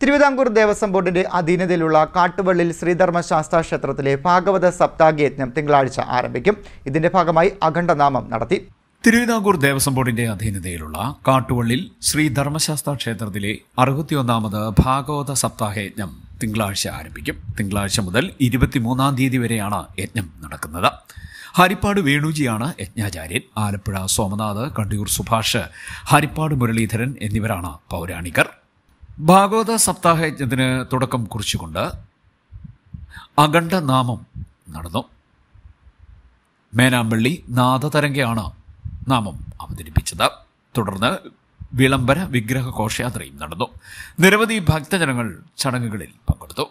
തിരുവിതാംകൂർ ദേവസ്വം ബോർഡിന്റെ അധീനതയിലുള്ള കാട്ടുവള്ളിൽ ശ്രീധർമ്മശാസ്താ ക്ഷേത്രത്തിലെ ഭാഗവത സപ്താഹയജ്ഞം തിങ്കളാഴ്ച ആരംഭിക്കും. ഇതിന്റെ ഭാഗമായി അഖണ്ഡനാമം നടത്തി. തിരുവിതാംകൂർ ദേവസ്വം ബോർഡിന്റെ അധീനതയിലുള്ള കാട്ടുവള്ളിൽ ശ്രീധർമ്മശാസ്താ ക്ഷേത്രത്തിലെ 61ാമത് ഭാഗവത സപ്താഹയജ്ഞം തിങ്കളാഴ്ച ആരംഭിക്കും. തിങ്കളാഴ്ച മുതൽ 23-ാം തീയതി വരെയാണ് യജ്ഞം നടക്കുന്നത്. ഹരിപ്പാട് വേണുജിയാണ് യജ്ഞാചാര്യൻ. ആലപ്പുഴ സോമനാഥ്, കണ്ടിയൂർ സുഭാഷ്, ഹരിപ്പാട് മുരളീധരൻ എന്നിവരാണ് പൗരാണികർ. ഭാഗവത സപ്താഹയജ്ഞത്തിന് തുടക്കം കുറിച്ചുകൊണ്ട് അഖണ്ഡനാമം നടന്നു. മേനാമ്പള്ളി നാദതരംഗയാണ് നാമം അവതരിപ്പിച്ചത്. തുടർന്ന് വിളംബര വിഗ്രഹ ഘോഷയാത്രയും നടന്നു. നിരവധി ഭക്തജനങ്ങൾ ചടങ്ങുകളിൽ പങ്കെടുത്തു.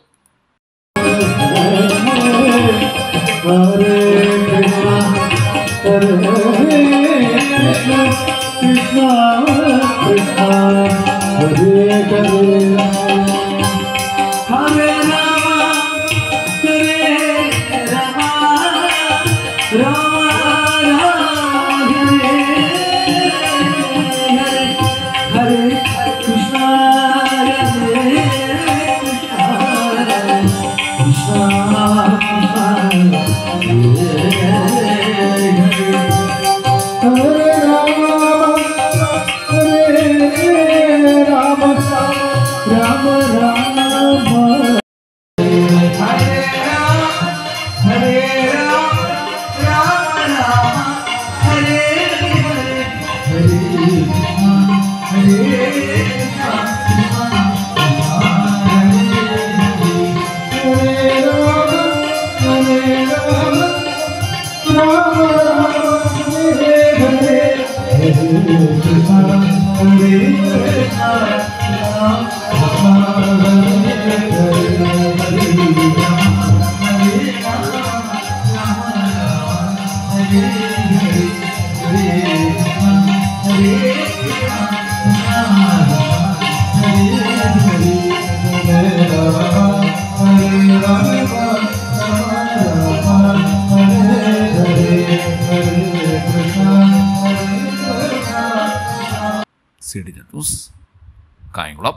CDN News, Kayamkulam.